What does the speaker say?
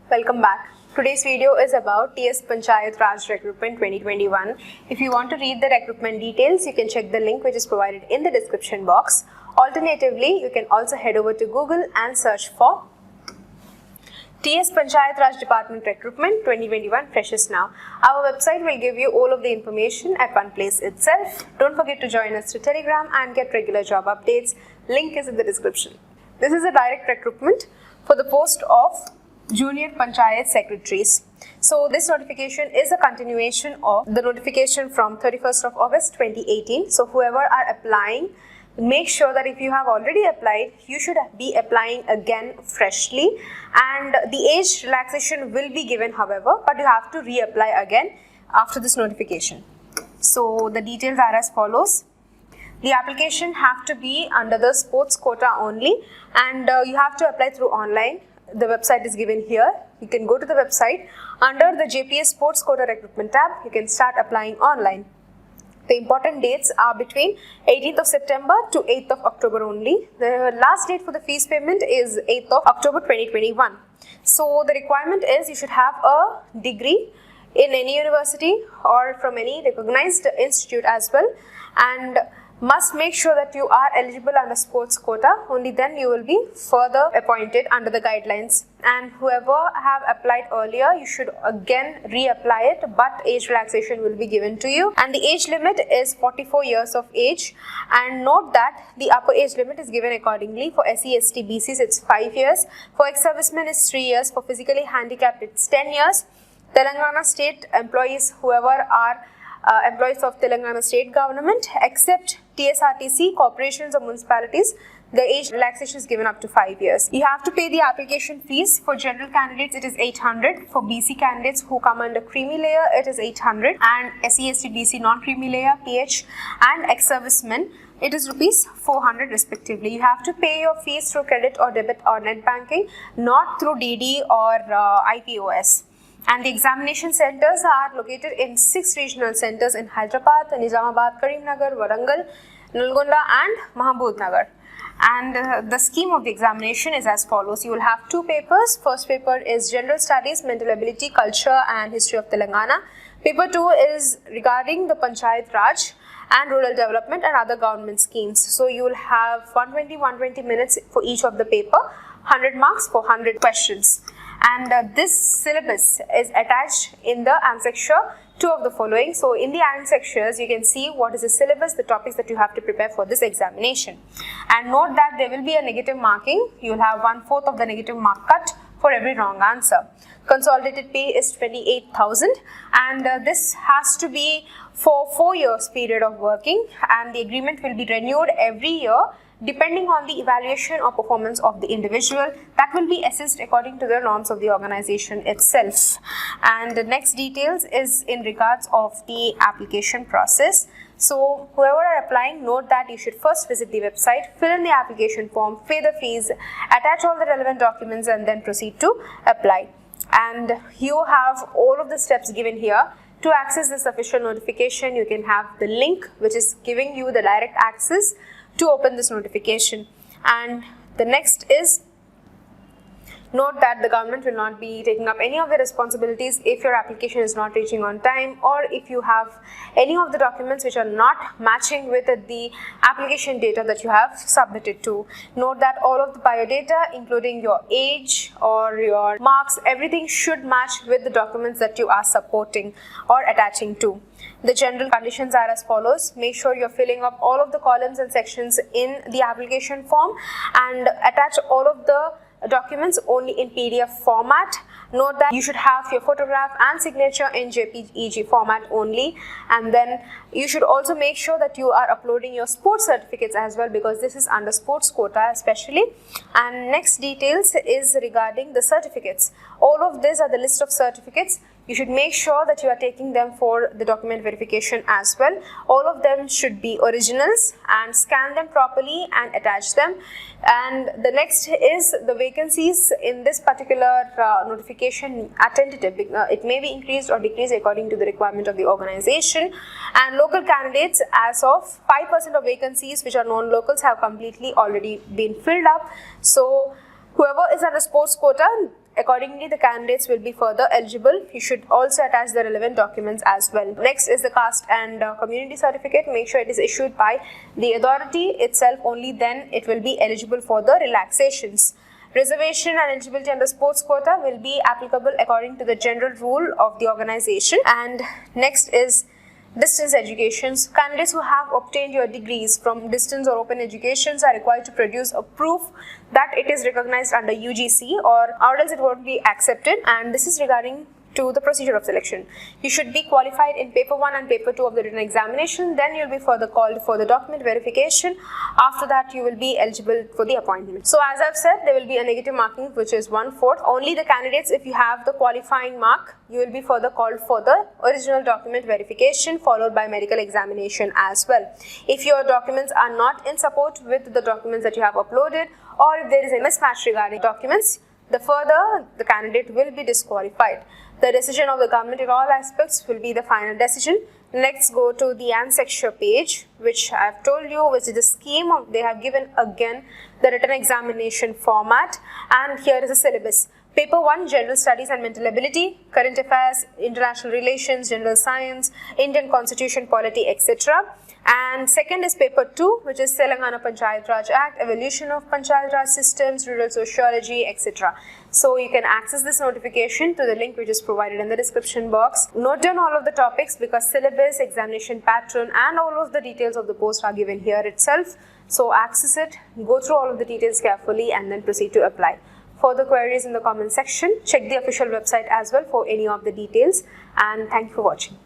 Welcome back. Today's video is about TS Panchayat Raj Recruitment 2021. If you want to read the recruitment details, you can check the link which is provided in the description box. Alternatively, you can also head over to Google and search for TS Panchayat Raj Department Recruitment 2021 Freshers Now. Our website will give you all of the information at one place itself. Don't forget to join us through Telegram and get regular job updates. Link is in the description. This is a direct recruitment for the post of Junior Panchayat Secretaries. So this notification is a continuation of the notification from 31st of August 2018. So whoever are applying, make sure that if you have already applied, you should be applying again freshly, and the age relaxation will be given however, but you have to reapply again after this notification. So the details are as follows. The application have to be under the sports quota only, and you have to apply through online. The website is given here. You can go to the website. Under the JPS Sports Quota Recruitment tab, you can start applying online. The important dates are between 18th of September to 8th of October only. The last date for the fees payment is 8th of October 2021. So the requirement is you should have a degree in any university or from any recognized institute as well, and must make sure that you are eligible under sports quota. Only then you will be further appointed under the guidelines. And whoever have applied earlier, you should again reapply it, but age relaxation will be given to you. And the age limit is 44 years of age. And note that the upper age limit is given accordingly. For SC, ST, BCs it's 5 years. For ex-servicemen it's 3 years. For physically handicapped it's 10 years. Telangana state employees, whoever are employees of Telangana state government, except TSRTC, corporations or municipalities, the age relaxation is given up to 5 years. You have to pay the application fees. For general candidates, it is 800. For BC candidates who come under creamy layer, it is 800. And SC, ST, BC, non-creamy layer, PH, and ex-servicemen, it is rupees 400 respectively. You have to pay your fees through credit or debit or net banking, not through DD or IPOS. And the examination centers are located in 6 regional centers in Hyderabad, Nizamabad, Karimnagar, Warangal, Nalgonda and Mahmudnagar. And the scheme of the examination is as follows. You will have 2 papers. First paper is General Studies, Mental Ability, Culture and History of Telangana. Paper 2 is regarding the Panchayat Raj and rural development and other government schemes. So you will have 120 minutes for each of the paper, 100 marks for 100 questions. And this syllabus is attached in the annexure 2 of the following. So in the annexures, you can see what is the syllabus, the topics that you have to prepare for this examination. And note that there will be a negative marking. You will have 1/4 of the negative mark cut for every wrong answer. Consolidated pay is 28,000, and this has to be for 4 years period of working, and the agreement will be renewed every year depending on the evaluation or performance of the individual. That will be assessed according to the norms of the organization itself. And the next details is in regards of the application process. So whoever are applying, note that you should first visit the website, fill in the application form, pay the fees, attach all the relevant documents and then proceed to apply. And you have all of the steps given here. To access this official notification, you can have the link which is giving you the direct access to open this notification. And the next is, note that the government will not be taking up any of the responsibilities if your application is not reaching on time, or if you have any of the documents which are not matching with the application data that you have submitted to. Note that all of the biodata, including your age or your marks, everything should match with the documents that you are supporting or attaching to. The general conditions are as follows. Make sure you're filling up all of the columns and sections in the application form, and attach all of the documents only in PDF format. Note that you should have your photograph and signature in JPEG format only, and then you should also make sure that you are uploading your sports certificates as well, because this is under sports quota especially. And next details is regarding the certificates. All of these are the list of certificates. You should make sure that you are taking them for the document verification as well. All of them should be originals, and scan them properly and attach them. And the next is the vacancies in this particular notification are tentative. It may be increased or decreased according to the requirement of the organization. And local candidates, as of 5% of vacancies which are non-locals have completely already been filled up. So whoever is under sports quota, accordingly the candidates will be further eligible. You should also attach the relevant documents as well. Next is the caste and community certificate. Make sure it is issued by the authority itself, only then it will be eligible for the relaxations. Reservation and eligibility under sports quota will be applicable according to the general rule of the organization. And next is distance educations. Candidates who have obtained your degrees from distance or open educations are required to produce a proof that it is recognized under UGC, or else it won't be accepted. And this is regarding to the procedure of selection. You should be qualified in paper 1 and paper 2 of the written examination. Then you will be further called for the document verification. After that, you will be eligible for the appointment. So as I've said, there will be a negative marking, which is 1/4. Only the candidates, if you have the qualifying mark, you will be further called for the original document verification, followed by medical examination as well. If your documents are not in support with the documents that you have uploaded, or if there is a mismatch regarding documents, the candidate will be disqualified. The decision of the government in all aspects will be the final decision. Let's go to the annexure page, which I have told you, which is the scheme of, they have given again the written examination format, and here is the syllabus. Paper 1, General Studies and Mental Ability, Current Affairs, International Relations, General Science, Indian Constitution, Polity, etc. And second is paper 2, which is Telangana Panchayat Raj Act, Evolution of Panchayat Raj Systems, Rural Sociology, etc. So you can access this notification to the link which is provided in the description box. Note down all of the topics because syllabus, examination pattern and all of the details of the post are given here itself. So access it, go through all of the details carefully and then proceed to apply. Further queries in the comment section. Check the official website as well for any of the details, and thank you for watching.